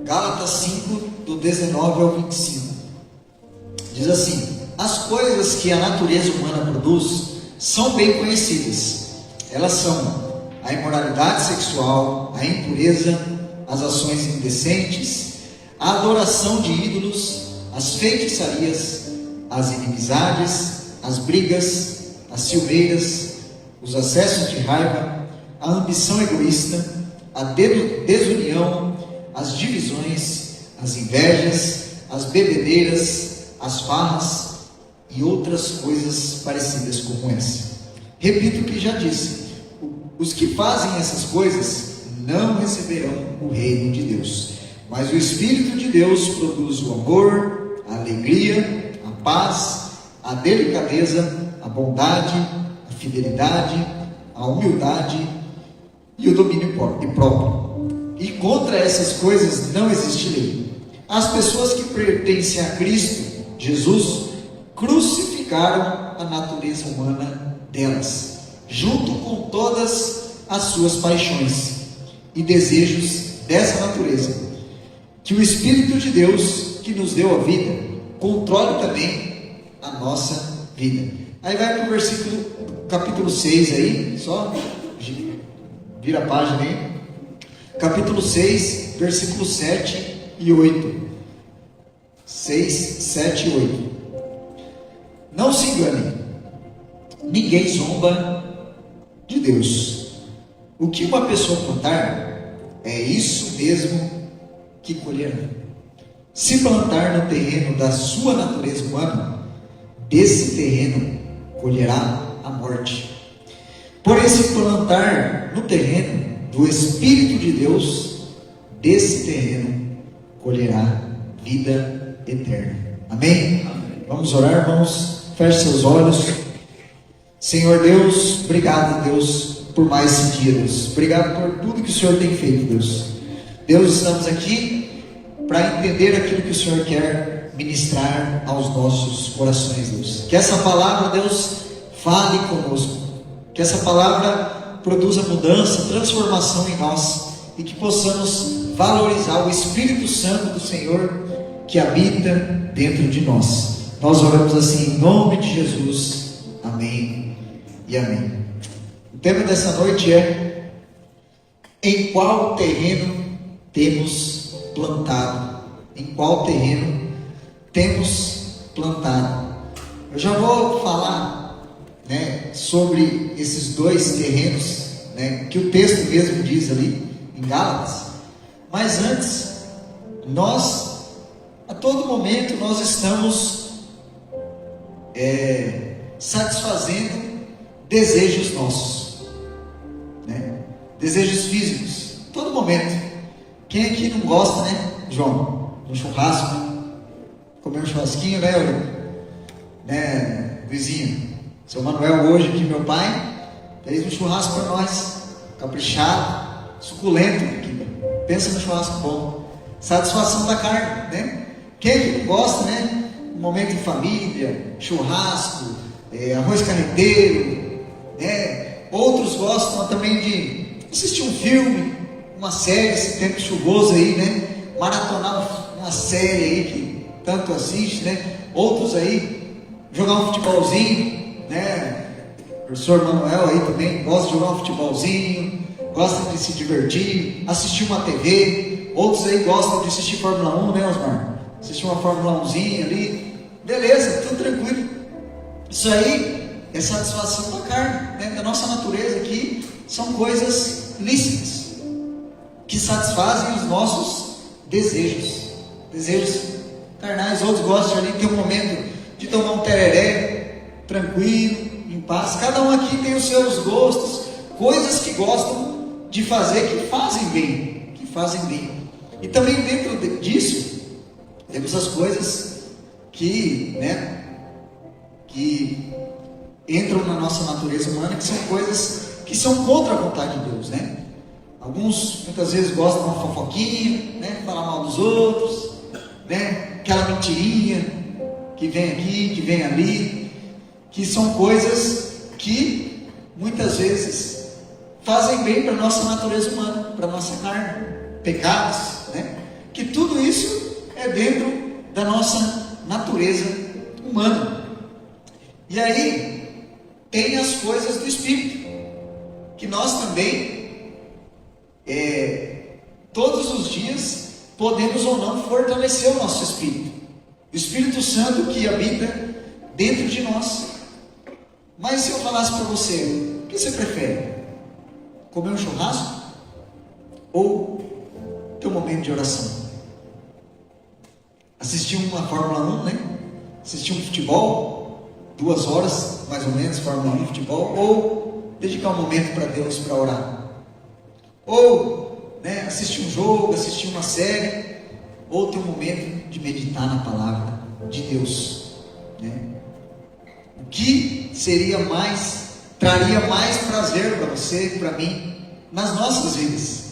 Gálatas 5, do 19 ao 25. Diz assim: as coisas que a natureza humana produz são bem conhecidas. Elas são a imoralidade sexual, a impureza, as ações indecentes, a adoração de ídolos, as feitiçarias, as inimizades, as brigas, as ciumeiras, os acessos de raiva, a ambição egoísta, a desunião, as divisões, as invejas, as bebedeiras, as farras e outras coisas parecidas como essa. Repito o que já disse: os que fazem essas coisas não receberão o reino de Deus. Mas o Espírito de Deus produz o amor, a alegria, a paz, a delicadeza, a bondade, a fidelidade, a humildade e o domínio próprio. E contra essas coisas não existe lei. As pessoas que pertencem a Cristo Jesus crucificaram a natureza humana delas, junto com todas as suas paixões e desejos dessa natureza. Que o Espírito de Deus, que nos deu a vida, controle também a nossa vida. Aí vai para o versículo, capítulo 6 aí, só vira a página aí. Capítulo 6, versículos 7 e 8. 6, 7 e 8. Não se engane, ninguém zomba de Deus. O que uma pessoa plantar, é isso mesmo que colherá. Se plantar no terreno da sua natureza humana, desse terreno colherá a morte. Porém, se plantar no terreno do Espírito de Deus, desse terreno colherá vida eterna. Amém? Amém. Vamos orar, vamos, feche seus olhos. Senhor Deus, obrigado, Deus, por mais esse dia, Deus. Obrigado por tudo que o Senhor tem feito, Deus. Deus, estamos aqui para entender aquilo que o Senhor quer ministrar aos nossos corações, Deus. Que essa palavra, Deus, fale conosco. Que essa palavra produza mudança, transformação em nós. E que possamos valorizar o Espírito Santo do Senhor que habita dentro de nós. Nós oramos assim em nome de Jesus. Amém e amém. O tema dessa noite é: em qual terreno temos plantado? Em qual terreno temos plantado? Eu já vou falar, sobre esses dois terrenos, que o texto mesmo diz ali em Gálatas. Mas antes, a todo momento nós estamos satisfazendo desejos nossos, desejos físicos, todo momento. Quem aqui não gosta, João, um churrasco, comer um churrasquinho, Luizinho? Seu Manuel hoje aqui, meu pai, fez um churrasco para nós, caprichado, suculento aqui. Pensa no churrasco bom, satisfação da carne, Quem aqui não gosta, Um momento em família, churrasco, arroz carreteiro, Outros gostam também de assistir um filme, uma série, esse tempo chuvoso aí, Maratonar uma série aí que tanto assiste, Outros aí, jogar um futebolzinho, O professor Manuel aí também gosta de jogar um futebolzinho, gosta de se divertir, assistir uma TV. Outros aí gostam de assistir Fórmula 1, Osmar? Assistir uma Fórmula 1zinha ali, beleza, tudo tranquilo. Isso aí é satisfação da carne, da nossa natureza aqui. São coisas lícitas que satisfazem os nossos desejos carnais. Outros gostam de ter um momento de tomar um tereré tranquilo, em paz. Cada um aqui tem os seus gostos, coisas que gostam de fazer, que fazem bem. E também dentro disso temos as coisas que entram na nossa natureza humana, que são coisas que são contra a vontade de Deus, Alguns muitas vezes gostam de uma fofoquinha, falar mal dos outros, aquela mentirinha que vem aqui, que vem ali, que são coisas que muitas vezes fazem bem para a nossa natureza humana, para a nossa carne, pecados, que tudo isso é dentro da nossa natureza humana. E aí tem as coisas do Espírito, que nós também, todos os dias, podemos ou não fortalecer o nosso Espírito. O Espírito Santo que habita dentro de nós. Mas se eu falasse para você, o que você prefere? Comer um churrasco ou ter um momento de oração? Assistir uma Fórmula 1, né? Assistir um futebol, 2 horas mais ou menos, Fórmula 1, futebol, ou dedicar um momento para Deus para orar, ou assistir um jogo, assistir uma série, ou ter um momento de meditar na palavra de Deus, né? O que traria mais prazer para você e para mim nas nossas vidas?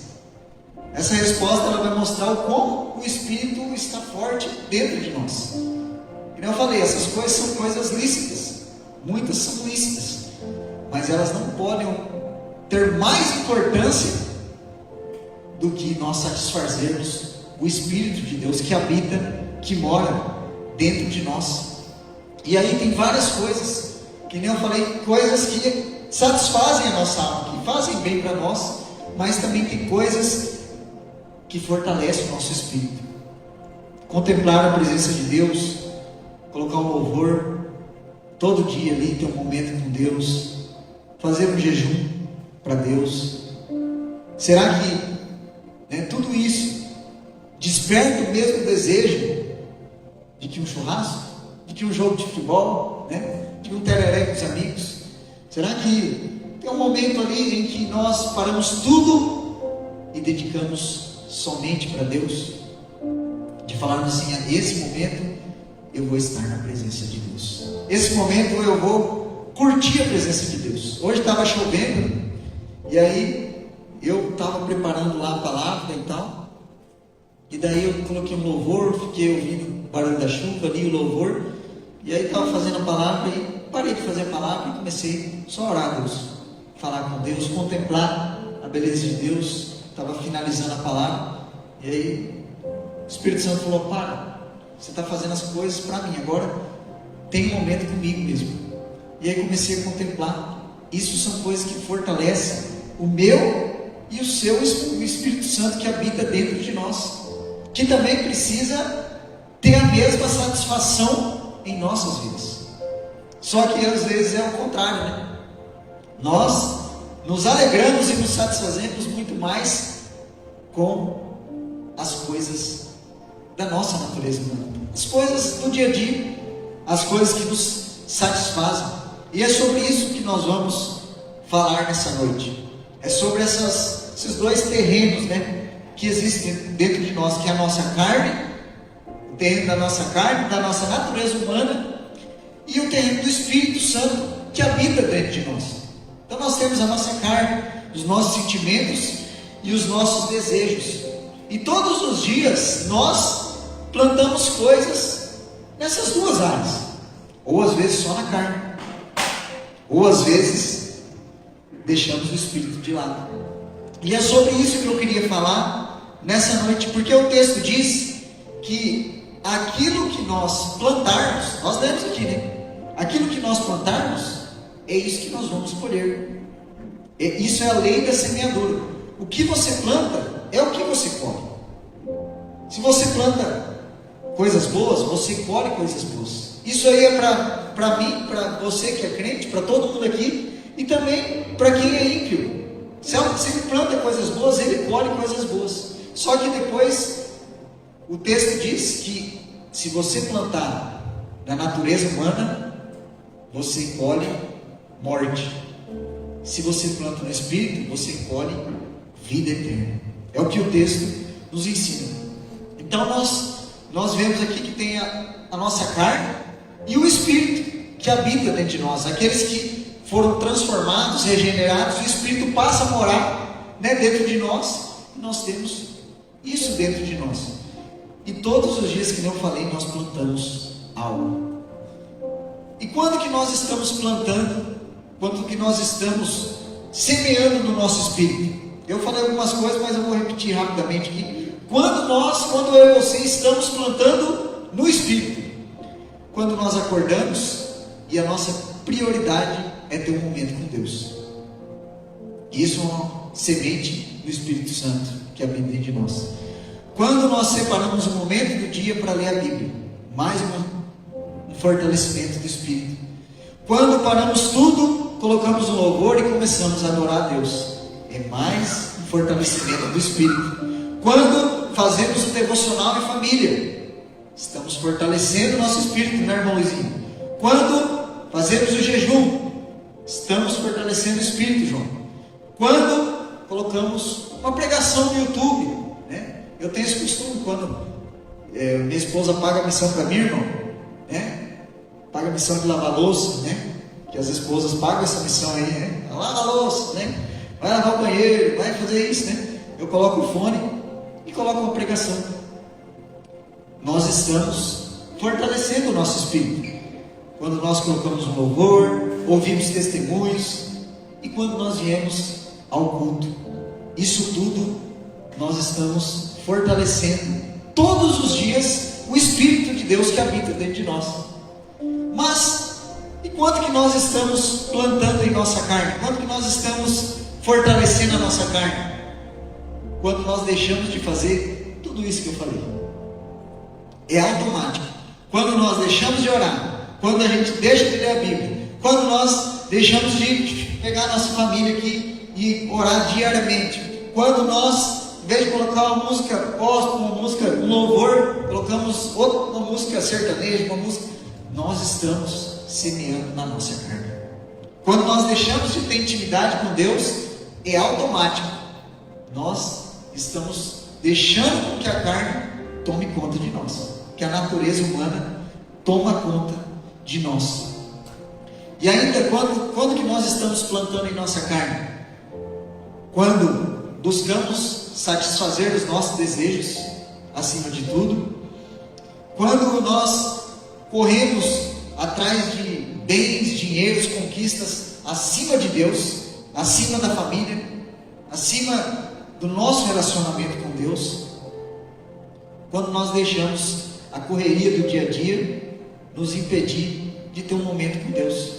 Essa resposta ela vai mostrar o como o Espírito está forte dentro de nós. E eu falei, essas coisas são coisas lícitas, muitas são lícitas, mas elas não podem ter mais importância do que nós satisfazermos o Espírito de Deus que habita, que mora dentro de nós. E aí tem várias coisas, que nem eu falei, coisas que satisfazem a nossa alma, que fazem bem para nós, mas também tem coisas que fortalecem o nosso espírito. Contemplar a presença de Deus, colocar um louvor, todo dia ali ter um momento com Deus, fazer um jejum para Deus. Será que tudo isso desperta o mesmo desejo de que um churrasco, de que um jogo de futebol, de um tereré com os amigos? Será que tem um momento ali em que nós paramos tudo e dedicamos somente para Deus? De falarmos assim, esse momento eu vou estar na presença de Deus, esse momento eu vou curtir a presença de Deus. Hoje estava chovendo, e aí eu estava preparando lá a palavra e tal, e daí eu coloquei um louvor, fiquei ouvindo o barulho da chuva ali, o louvor, e aí estava fazendo a palavra, e parei de fazer a palavra e comecei só a orar a Deus, falar com Deus, contemplar a beleza de Deus. Estava finalizando a palavra, e aí o Espírito Santo falou, para, você está fazendo as coisas para mim, agora tem um momento comigo mesmo. E aí comecei a contemplar. Isso são coisas que fortalecem o meu e o seu, o Espírito Santo que habita dentro de nós, que também precisa ter a mesma satisfação em nossas vidas. Só que às vezes é o contrário, Nós nos alegramos e nos satisfazemos muito mais com as coisas da nossa natureza humana, as coisas do dia a dia, as coisas que nos satisfazem. E é sobre isso que nós vamos falar nessa noite. É sobre esses dois terrenos, que existem dentro de nós, que é a nossa carne, o terreno da nossa carne, da nossa natureza humana, e o terreno do Espírito Santo que habita dentro de nós. Então nós temos a nossa carne, os nossos sentimentos e os nossos desejos. E todos os dias nós plantamos coisas nessas duas áreas, ou às vezes só na carne, ou às vezes deixamos o Espírito de lado. E é sobre isso que eu queria falar nessa noite, porque o texto diz que aquilo que nós plantarmos, nós lemos aqui, aquilo que nós plantarmos, é isso que nós vamos colher. Isso é a lei da semeadura. O que você planta é o que você colhe. Se você planta coisas boas, você colhe coisas boas. Isso aí é para mim, para você que é crente, para todo mundo aqui, e também para quem é ímpio. Se ele planta coisas boas, ele colhe coisas boas. Só que depois o texto diz que se você plantar na natureza humana, você colhe morte. Se você planta no Espírito, você colhe vida eterna. É o que o texto nos ensina. Então nós vemos aqui que tem a nossa carne e o Espírito que habita dentro de nós. Aqueles que foram transformados, regenerados, o Espírito passa a morar dentro de nós. E nós temos isso dentro de nós. E todos os dias, que eu falei, nós plantamos algo. E quando que nós estamos plantando? Quando que nós estamos semeando no nosso espírito? Eu falei algumas coisas, mas eu vou repetir rapidamente aqui, Quando eu e você estamos plantando no Espírito, quando nós acordamos e a nossa prioridade é ter um momento com Deus. Isso é uma semente do Espírito Santo que habita dentro de nós. Quando nós separamos um momento do dia para ler a Bíblia, mais um fortalecimento do Espírito. Quando paramos tudo, colocamos um louvor e começamos a adorar a Deus, é mais um fortalecimento do Espírito. Quando fazemos o devocional em família, estamos fortalecendo o nosso espírito, né, irmão Luizinho? Quando fazemos o jejum, estamos fortalecendo o espírito, João. Quando colocamos uma pregação no YouTube, né? Eu tenho esse costume, quando minha esposa paga a missão para mim, irmão, né? Paga a missão de lavar louça, né? Que as esposas pagam essa missão aí, né? Lava a louça, né? Vai lavar o banheiro, vai fazer isso, né? Eu coloco o fone e coloco uma pregação. Nós estamos fortalecendo o nosso espírito. Quando nós colocamos um louvor, ouvimos testemunhos, e quando nós viemos ao culto, isso tudo nós estamos fortalecendo todos os dias o Espírito de Deus que habita dentro de nós. Mas e quando que nós estamos plantando em nossa carne? Quando que nós estamos fortalecendo a nossa carne? Quando nós deixamos de fazer tudo isso que eu falei. É automático. Quando nós deixamos de orar, quando a gente deixa de ler a Bíblia, quando nós deixamos de pegar a nossa família aqui e orar diariamente, quando nós, em vez de colocar uma música gospel, uma música, um louvor, colocamos uma música sertaneja, uma música, nós estamos semeando na nossa carne. Quando nós deixamos de ter intimidade com Deus, é automático. Nós estamos deixando que a carne tome conta de nós, que a natureza humana toma conta de nós. E ainda quando que nós estamos plantando em nossa carne? Quando buscamos satisfazer os nossos desejos acima de tudo, quando nós corremos atrás de bens, dinheiros, conquistas acima de Deus, acima da família, acima do nosso relacionamento com Deus, quando nós deixamos a correria do dia a dia nos impedir de ter um momento com Deus.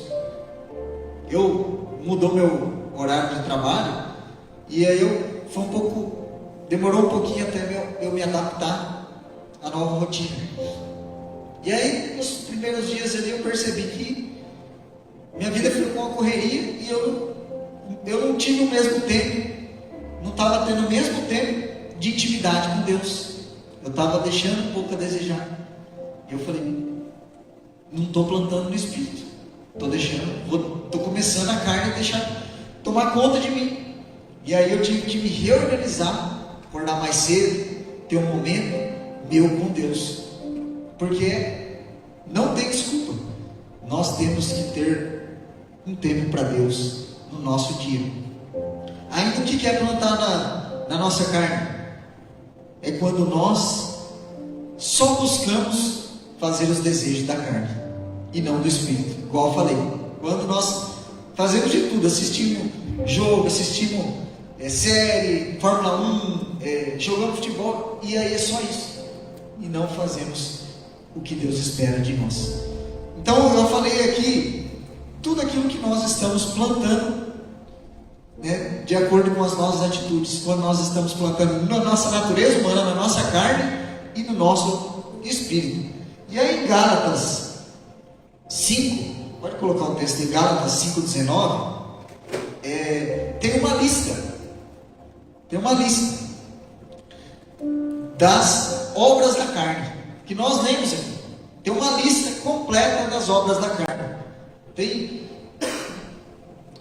Mudou meu horário de trabalho, e aí demorou um pouquinho até eu me adaptar à nova rotina. E aí, nos primeiros dias ali, eu percebi que minha vida ficou uma correria e eu não tive o mesmo tempo, não estava tendo o mesmo tempo de intimidade com Deus. Eu estava deixando um pouco a desejar. E eu falei, não estou plantando no Espírito, estou começando a carne a deixar tomar conta de mim. E aí eu tive que me reorganizar, acordar mais cedo, ter um momento meu com Deus. Porque não tem desculpa. Nós temos que ter um tempo para Deus no nosso dia. Ainda o que é plantar na nossa carne? É quando nós só buscamos fazer os desejos da carne e não do Espírito. Igual eu falei, quando nós fazemos de tudo, assistimos jogo, assistimos série, Fórmula 1, jogamos futebol, e aí é só isso, e não fazemos o que Deus espera de nós. Então eu falei aqui tudo aquilo que nós estamos plantando, né, de acordo com as nossas atitudes, quando nós estamos plantando na nossa natureza humana, na nossa carne e no nosso espírito. E aí em Gálatas 5, pode colocar o texto em Gálatas 5,19, tem uma lista das obras da carne, que nós lemos aqui. Tem uma lista completa das obras da carne.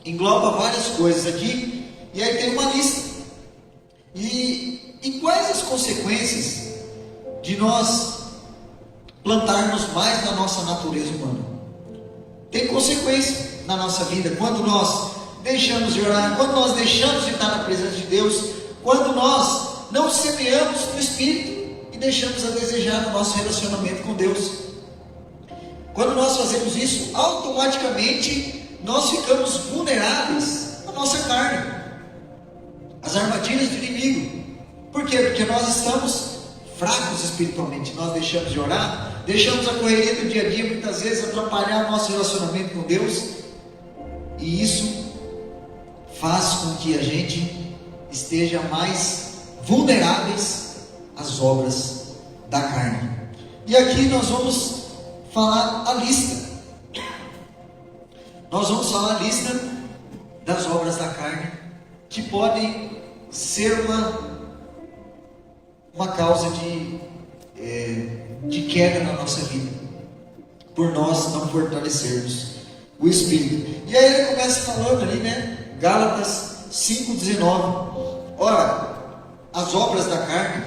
Engloba várias coisas aqui, e aí tem uma lista. E quais as consequências de nós plantarmos mais na nossa natureza humana? Tem consequência na nossa vida quando nós deixamos de orar, quando nós deixamos de estar na presença de Deus, quando nós não semeamos no Espírito e deixamos a desejar no nosso relacionamento com Deus. Quando nós fazemos isso, automaticamente nós ficamos vulneráveis à nossa carne, às armadilhas do inimigo. Por quê? Porque nós estamos fracos espiritualmente. Nós deixamos de orar, deixamos a correria do dia a dia muitas vezes atrapalhar o nosso relacionamento com Deus, e isso faz com que a gente esteja mais vulneráveis às obras da carne. E aqui nós vamos falar a lista. Nós vamos falar a lista das obras da carne que podem ser uma causa de queda na nossa vida, por nós não fortalecermos o Espírito. E aí ele começa falando ali, né? Gálatas 5,19. Ora, as obras da carne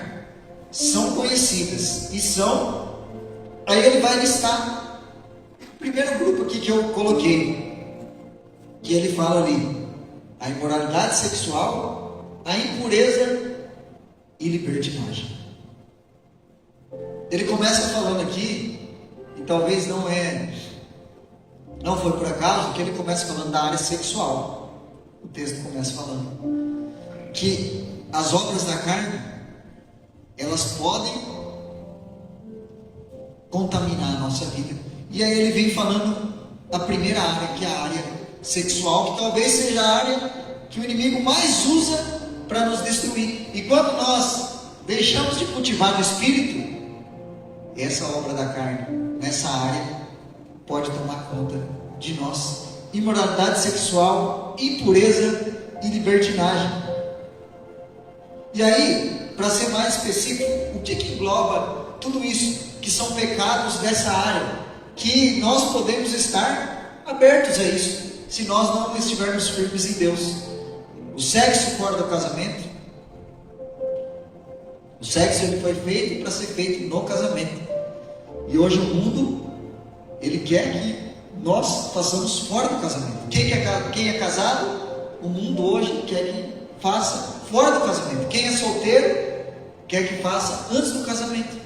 são conhecidas e são... Aí ele vai listar o primeiro grupo aqui que eu coloquei, que ele fala ali: a imoralidade sexual, a impureza e libertinagem. Ele começa falando aqui, e talvez não foi por acaso que ele começa falando da área sexual. O texto começa falando que as obras da carne, elas podem contaminar a nossa vida. E aí ele vem falando da primeira área, que é a área sexual, que talvez seja a área que o inimigo mais usa para nos destruir. E quando nós deixamos de cultivar o Espírito, essa obra da carne, nessa área, pode tomar conta de nós. Imoralidade sexual, impureza e libertinagem. E aí, para ser mais específico, o que engloba tudo isso? Que são pecados dessa área, que nós podemos estar abertos a isso, se nós não estivermos firmes em Deus. O sexo fora do casamento. O sexo ele foi feito para ser feito no casamento. E hoje o mundo, ele quer que nós façamos fora do casamento. Quem é casado, o mundo hoje quer que faça fora do casamento. Quem é solteiro, quer que faça antes do casamento.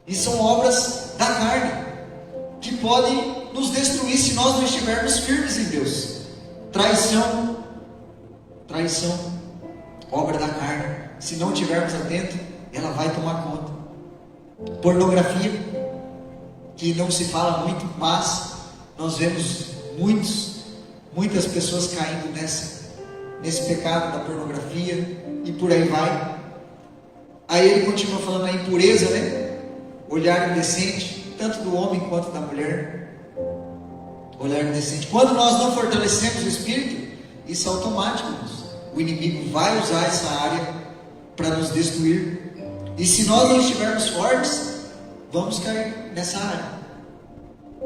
E são obras da carne, que podem nos destruir se nós não estivermos firmes em Deus. Traição, obra da carne. Se não estivermos atentos, ela vai tomar conta. Pornografia, que não se fala muito, mas nós vemos muitas pessoas caindo nesse pecado da pornografia, e por aí vai. Aí ele continua falando a impureza, né? Olhar indecente, tanto do homem quanto da mulher. Olhar indecente. Quando nós não fortalecemos o Espírito, isso é automático. O inimigo vai usar essa área para nos destruir. E se nós não estivermos fortes, vamos cair nessa área.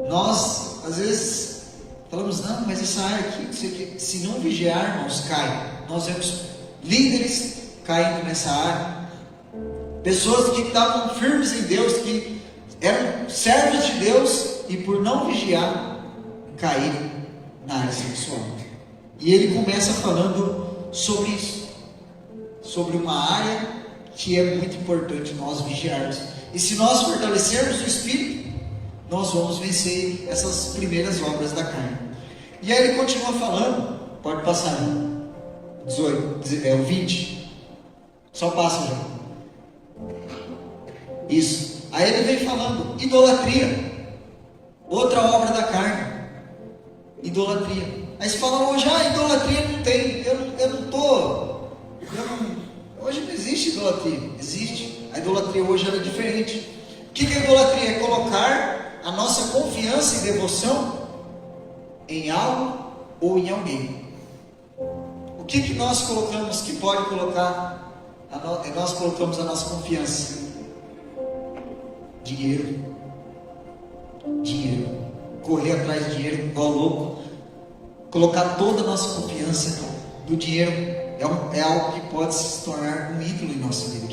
Nós, às vezes, falamos: não, mas essa área aqui, se não vigiar, irmãos, cai. Nós vemos líderes caindo nessa área. Pessoas que estavam firmes em Deus, que eram servos de Deus, e por não vigiar, caíram na área sexual. E ele começa falando sobre isso, sobre uma área que é muito importante nós vigiarmos. E se nós fortalecermos o Espírito, nós vamos vencer essas primeiras obras da carne. E aí ele continua falando, pode passar, 18, o 20, só passa já. Isso. Aí ele vem falando idolatria, outra obra da carne. Idolatria. Aí você fala hoje: idolatria não tem. Hoje não existe idolatria. Existe. A idolatria hoje ela é diferente. O que é idolatria? É colocar a nossa confiança e devoção em algo ou em alguém. O que nós colocamos que pode colocar? Nós colocamos a nossa confiança. Dinheiro. Correr atrás de dinheiro igual louco. Colocar toda a nossa confiança no dinheiro é algo que pode se tornar um ídolo em nossa vida.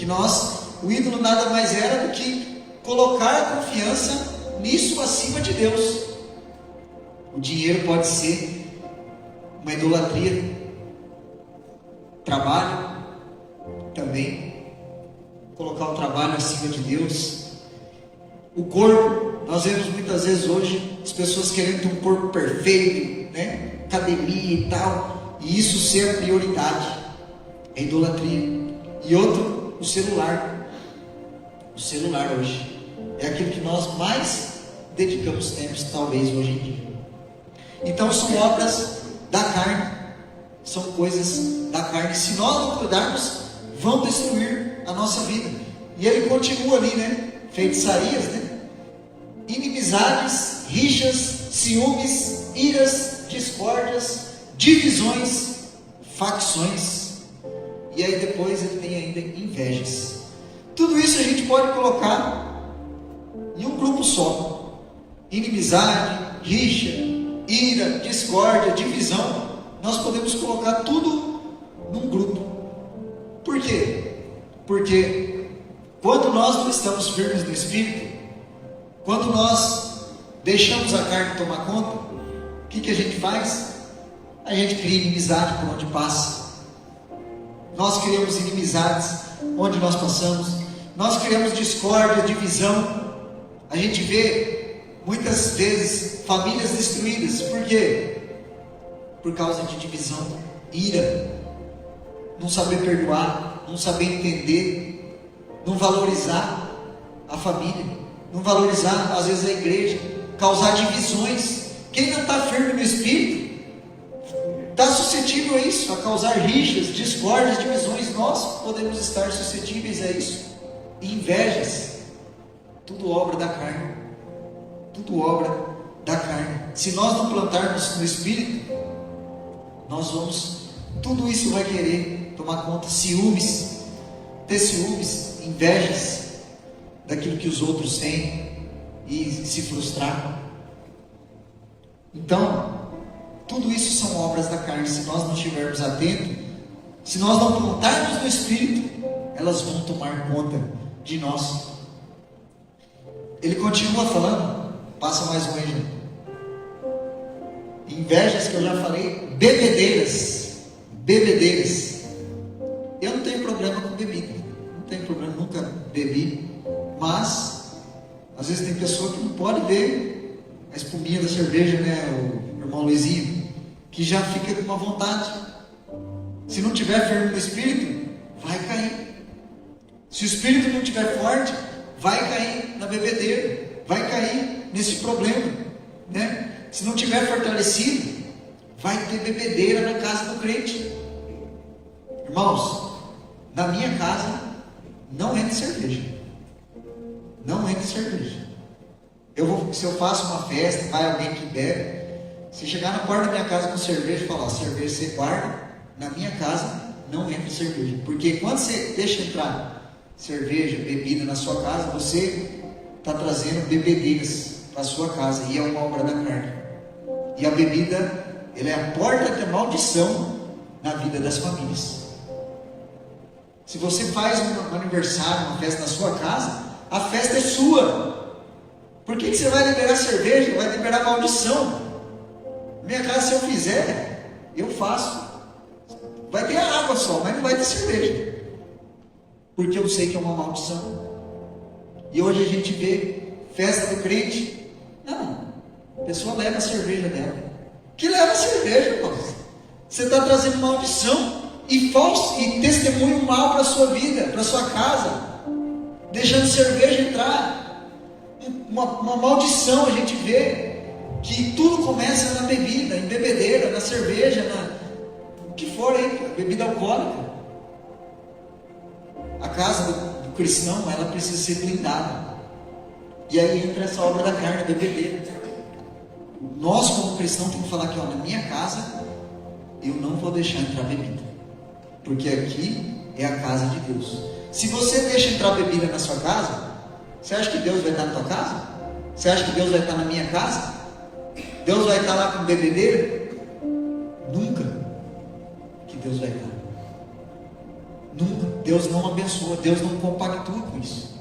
O ídolo nada mais era do que colocar a confiança nisso acima de Deus. O dinheiro pode ser uma idolatria. Trabalho também. Colocar o trabalho acima de Deus. O corpo, nós vemos muitas vezes hoje as pessoas querendo ter um corpo perfeito, né? Academia e tal, e isso ser a prioridade, é idolatria. E outro, o celular. O celular hoje é aquilo que nós mais dedicamos tempos, talvez, hoje em dia. Então são obras da carne, são coisas da carne. Se nós não cuidarmos, vão destruir a nossa vida. E ele continua ali, né? Feitiçarias, né? Inimizades, rixas, ciúmes, iras, discórdias, divisões, facções. E aí depois ele tem ainda invejas. Tudo isso a gente pode colocar em um grupo só. Inimizade, rixa, ira, discórdia, divisão. Nós podemos colocar tudo num grupo. Por quê? Porque quando nós não estamos firmes no Espírito, quando nós deixamos a carne tomar conta, o que a gente faz? A gente cria inimizade por onde passa. Nós criamos inimizades onde nós passamos. Nós criamos discórdia, divisão. A gente vê muitas vezes famílias destruídas. Por quê? Por causa de divisão, ira, não saber perdoar, não saber entender, não valorizar a família, não valorizar às vezes a igreja, causar divisões. Quem não está firme no Espírito está suscetível a isso, a causar rixas, discórdias, divisões. Nós podemos estar suscetíveis a isso. Invejas, tudo obra da carne, tudo obra da carne. Se nós não plantarmos no Espírito, nós vamos, tudo isso vai querer tomar conta. Ciúmes, ter ciúmes, invejas daquilo que os outros têm e se frustrar. Então, tudo isso são obras da carne. Se nós não estivermos atentos, se nós não plantarmos no Espírito, elas vão tomar conta de nós. Ele continua falando, passa mais um aí, gente. Invejas que eu já falei, bebedeiras. Eu não tenho problema com bebida, não tenho problema, nunca bebi, mas às vezes tem pessoa que não pode ver a espuminha da cerveja, né, o irmão Luizinho, que já fica com uma vontade. Se não tiver firme no Espírito, vai cair. Se o Espírito não estiver forte, vai cair na bebedeira, vai cair nesse problema, né? Se não tiver fortalecido, vai ter bebedeira na casa do crente. Irmãos, na minha casa não entra cerveja. Não entra cerveja. Se eu faço uma festa, vai alguém que bebe, se chegar na porta da minha casa com cerveja e falar, cerveja você guarda, na minha casa não entra cerveja. Porque quando você deixa entrar cerveja, bebida na sua casa, você está trazendo bebedeiras para a sua casa, e é uma obra da carne. E a bebida, ela é a porta da maldição na vida das famílias. Se você faz um aniversário, uma festa na sua casa, a festa é sua. Por que você vai liberar cerveja? Vai liberar maldição. Na minha casa, se eu fizer, eu faço. Vai ter água só, mas não vai ter cerveja. Porque eu sei que é uma maldição. E hoje a gente vê festa do crente. Não, a pessoa leva a cerveja dela. Que leva a cerveja, irmãos? Você está trazendo maldição e testemunho mal para a sua vida, para a sua casa, deixando cerveja entrar. Uma maldição. A gente vê que tudo começa na bebida, em bebedeira, na cerveja, o que for aí, bebida alcoólica. A casa do cristão, ela precisa ser blindada. E aí entra essa obra da carne, a bebedeira. Nós, como cristãos, temos que falar que, na minha casa, eu não vou deixar entrar bebida. Porque aqui é a casa de Deus. Se você deixa entrar bebida na sua casa, você acha que Deus vai estar na tua casa? Você acha que Deus vai estar na minha casa? Deus vai estar lá com bebedeira? Nunca que Deus vai estar. Nunca. Deus não abençoa, Deus não compactua com isso.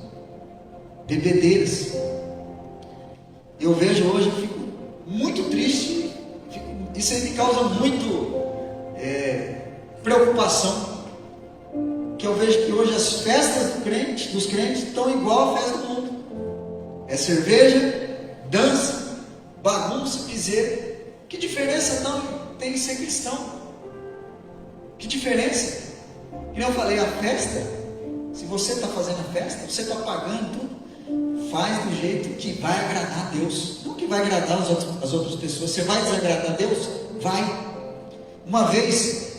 Bebedeiras. Eu vejo hoje, eu fico muito triste. Isso aí me causa muito preocupação. Que eu vejo que hoje as festas dos crentes estão igual à festa do mundo. É cerveja, dança, bagunça, piseira. Que diferença não tem em ser cristão? Que diferença? E eu falei, a festa, se você está fazendo a festa, você está pagando tudo, faz do jeito que vai agradar a Deus, não que vai agradar as outras pessoas. Você vai desagradar a Deus? Vai. Uma vez,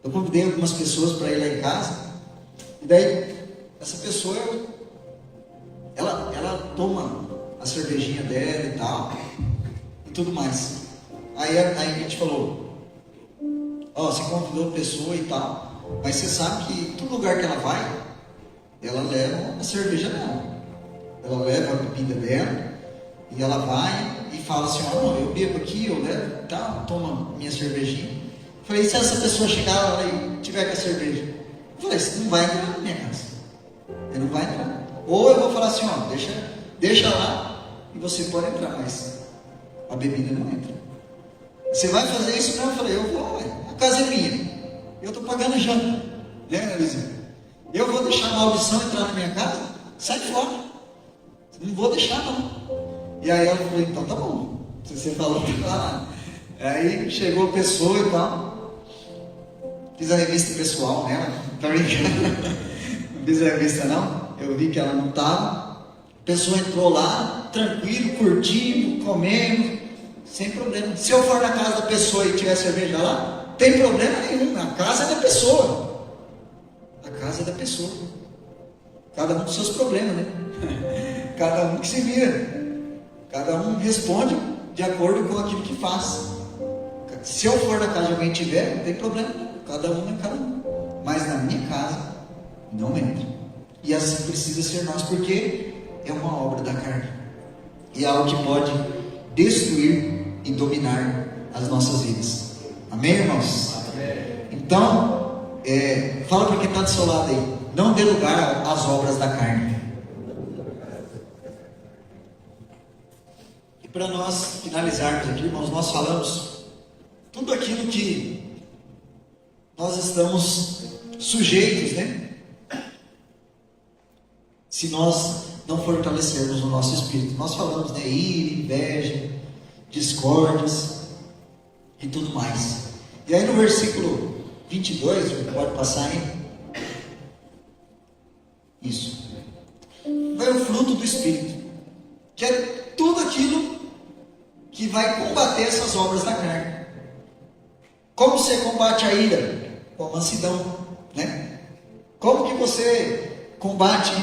eu convidei algumas pessoas para ir lá em casa, e daí, essa pessoa, ela toma a cervejinha dela e tal, e tudo mais. Aí a gente falou, você convidou a pessoa e tal, mas você sabe que todo lugar que ela vai, ela leva a cerveja dela, ela leva a bebida dela, e ela vai e fala assim, não, eu bebo aqui, eu levo e tal, toma minha cervejinha. Eu falei, se essa pessoa chegar lá e tiver com a cerveja? Eu falei, você não vai entrar na minha casa, ele não vai entrar. Ou eu vou falar assim, deixa lá e você pode entrar, mas a bebida não entra. Você vai fazer isso? Não, eu falei, eu vou, a casa é minha, eu estou pagando janta, né, Luizinho? Eu vou deixar a maldição entrar na minha casa? Sai fora, não vou deixar não. E aí ela falou, então tá bom, se você falou, tá lá. Aí chegou a pessoa e tal, fiz a revista pessoal nela, tá brincando? Não fiz a revista não, eu vi que ela não estava. A pessoa entrou lá, tranquilo, curtindo, comendo, sem problema. Se eu for na casa da pessoa e tiver cerveja lá, não tem problema nenhum, a casa é da pessoa. A casa é da pessoa. Cada um com seus problemas, né? Cada um que se vira. Cada um responde de acordo com aquilo que faz. Se eu for na casa de alguém tiver, não tem problema. Cada um é cada um. Mas na minha casa, não entra. E assim precisa ser nós, porque é uma obra da carne. E é algo que pode destruir e dominar as nossas vidas. Amém, irmãos? Amém. Então, fala para quem está do seu lado aí, não dê lugar às obras da carne. E para nós finalizarmos aqui, irmãos, nós falamos tudo aquilo que nós estamos sujeitos, né? Se nós não fortalecermos o nosso espírito. Nós falamos, né? Ira, inveja, discórdias e tudo mais. E aí no versículo 22, pode passar aí. Isso. Vai o fruto do Espírito, que é tudo aquilo que vai combater essas obras da carne. Como você combate a ira? Com a mansidão, né? Como que você combate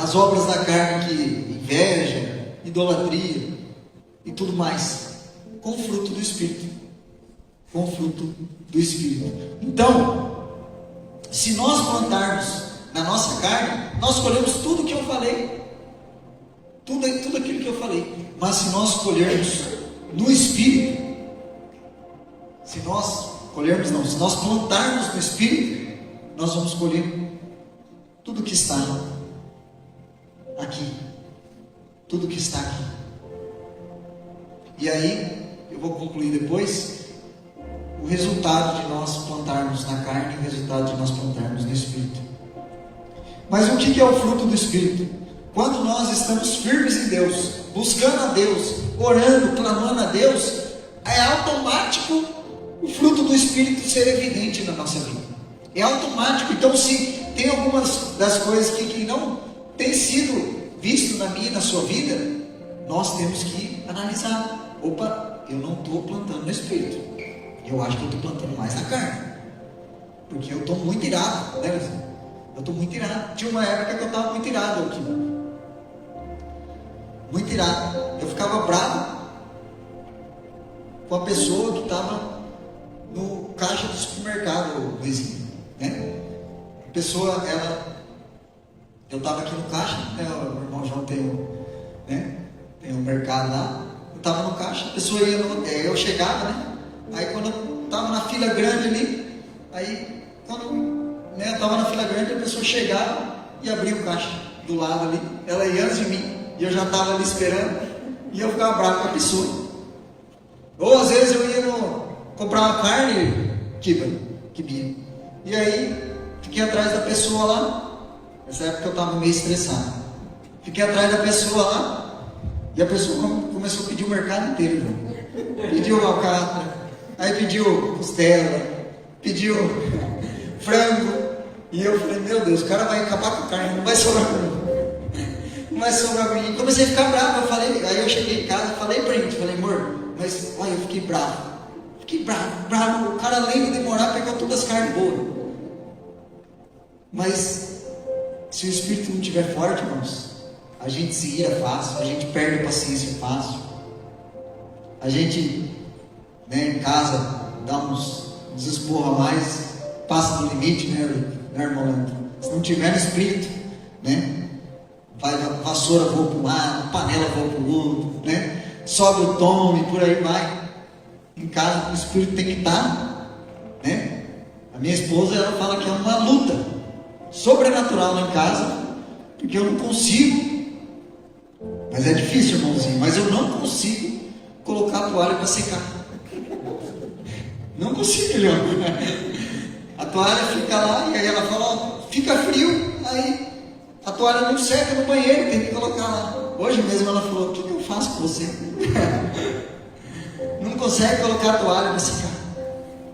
as obras da carne, que inveja, idolatria e tudo mais? Com o fruto do Espírito. Com o fruto do Espírito. Então, se nós plantarmos na nossa carne, nós colhemos tudo que eu falei. Tudo aquilo que eu falei. Mas se nós colhermos no Espírito, se nós plantarmos no Espírito, nós vamos colher tudo que está aqui. Tudo que está aqui. E aí, eu vou concluir depois, o resultado de nós plantarmos na carne e o resultado de nós plantarmos no Espírito. Mas o que é o fruto do Espírito? Quando nós estamos firmes em Deus, buscando a Deus, orando, clamando a Deus, é automático o fruto do Espírito ser evidente na nossa vida. É automático. Então, se tem algumas das coisas que não tem sido visto na minha e na sua vida, nós temos que analisar. Opa, eu não estou plantando no Espírito. Eu acho que eu estou plantando mais na carne. Porque eu estou muito irado, né? Eu estou muito irado. Tinha uma época que eu estava muito irado aqui. Muito irado. Eu ficava bravo com a pessoa que estava no caixa do supermercado, Luizinho, né? A pessoa, eu estava aqui no caixa, né? O irmão João tem um mercado lá. Eu estava no caixa, a pessoa ia, eu chegava, né? Aí quando eu estava na fila grande ali, eu estava na fila grande, a pessoa chegava e abria o caixa do lado ali, ela ia antes de mim, e eu já estava ali esperando, e eu ficava bravo com a pessoa. Ou às vezes eu ia comprar uma carne, quibia, e aí fiquei atrás da pessoa lá. Nessa época eu estava meio estressado, fiquei atrás da pessoa lá, e a pessoa começou a pedir o mercado inteiro, pediu alcatra, aí pediu costela, pediu frango. E eu falei, meu Deus, o cara vai acabar com a carne, não vai sobrar comigo. Não vai sobrar comigo. E comecei a ficar bravo, eu falei, aí eu cheguei em casa, falei pra ele, falei, amor, mas olha, eu fiquei bravo. Fiquei bravo, o cara além de demorar, pegou todas as carnes boas. Mas, se o Espírito não estiver forte, irmãos, a gente se ira fácil, a gente perde a paciência fácil. A gente, em casa, dá uns esporros a mais, passa do limite, né, irmão Leandro? Se não tiver no Espírito, vai, vassoura voa para um lado, panela voa para o outro, sobe o tom e por aí vai. Em casa, o Espírito tem que estar, A minha esposa, ela fala que é uma luta sobrenatural lá em casa, porque eu não consigo, mas é difícil, irmãozinho, mas eu não consigo colocar a toalha para secar. Não consigo, Leão. A toalha fica lá e aí ela fala, ó, fica frio, aí a toalha não seca no banheiro, tem que colocar lá. Hoje mesmo ela falou, o que eu faço com você? Não consegue colocar a toalha para secar.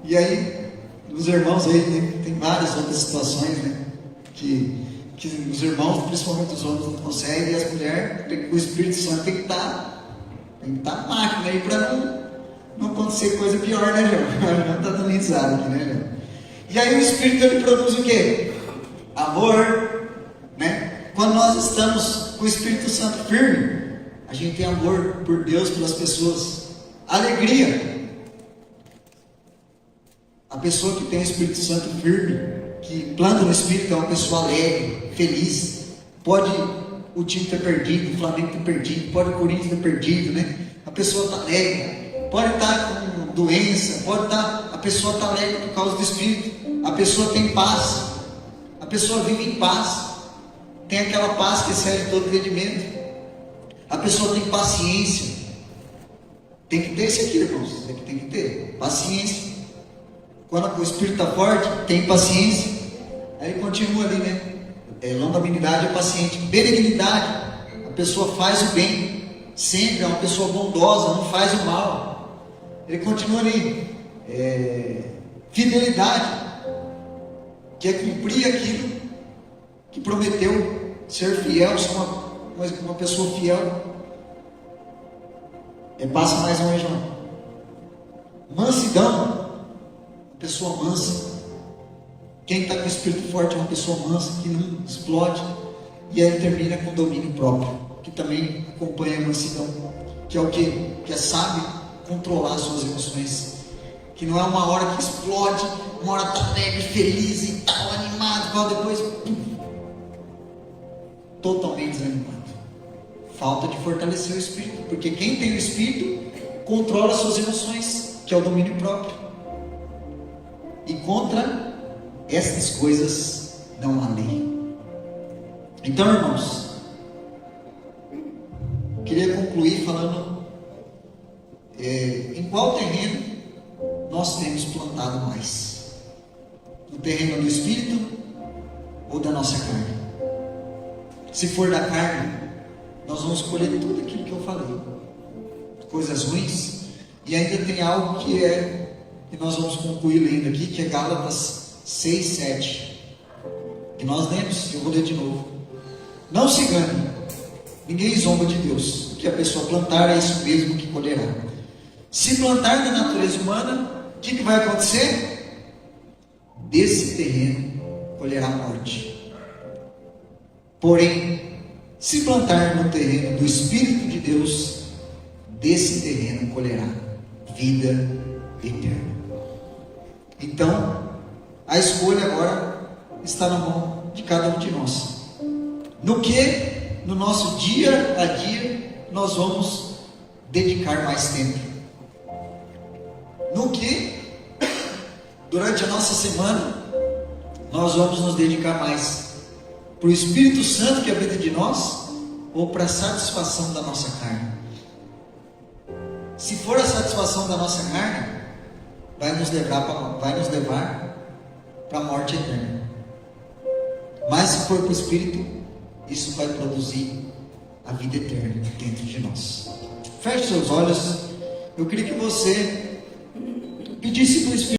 E aí, os irmãos aí, tem várias outras situações, que os irmãos, principalmente os homens, não conseguem, e as mulheres, o Espírito Santo tem que estar máquina aí para não acontecer coisa pior, né, João? Não está dando risada aqui, né, João? E aí o Espírito, ele produz o quê? Amor, Quando nós estamos com o Espírito Santo firme, a gente tem amor por Deus, pelas pessoas, alegria. A pessoa que tem o Espírito Santo firme, que planta no Espírito, é uma pessoa alegre, feliz. Pode o time ter perdido, o Flamengo ter perdido, pode o Corinthians ter perdido, A pessoa está alegre, pode estar com doença, a pessoa está alegre por causa do Espírito. A pessoa tem paz, a pessoa vive em paz, tem aquela paz que excede todo entendimento. A pessoa tem paciência, tem que ter isso aqui, irmãos, tem que ter paciência. Quando o Espírito está forte, tem paciência. Aí continua ali, longanimidade é paciente. Benignidade, a pessoa faz o bem, sempre é uma pessoa bondosa, não faz o mal. Ele continua ali, fidelidade, que é cumprir aquilo que prometeu, ser fiel, ser uma pessoa fiel. Passa mais um, João. Mansidão, pessoa mansa. Quem está com o Espírito forte é uma pessoa mansa, que não explode. E aí termina com domínio próprio, que também acompanha a mansidão, que é o quê? Que é sabe controlar suas emoções, que não é uma hora que explode, uma hora está alegre, feliz e tal, animado, depois totalmente desanimado. Falta de fortalecer o Espírito, porque quem tem o Espírito controla suas emoções, que é o domínio próprio. E contra essas coisas não há lei. Então, irmãos, queria concluir falando em qual terreno nós temos plantado mais: no terreno do Espírito ou da nossa carne? Se for da carne, nós vamos colher tudo aquilo que eu falei, coisas ruins. E ainda tem algo que nós vamos concluir lendo aqui, que é Gálatas 6, 7, que nós lemos. Eu vou ler de novo. Não se engane, ninguém zomba de Deus. O que a pessoa plantar é isso mesmo que colherá. Se plantar da natureza humana, o que vai acontecer? Desse terreno colherá morte. Porém, se plantar no terreno do Espírito de Deus, desse terreno colherá vida eterna. Então, a escolha agora está na mão de cada um de nós. No que, no nosso dia a dia, nós vamos dedicar mais tempo? No que, durante a nossa semana, nós vamos nos dedicar mais? Para o Espírito Santo que habita de nós, ou para a satisfação da nossa carne? Se for a satisfação da nossa carne, vai nos levar para a morte eterna. Mas se for para o Espírito, isso vai produzir a vida eterna dentro de nós. Feche seus olhos. Eu queria que você pedisse para o Espírito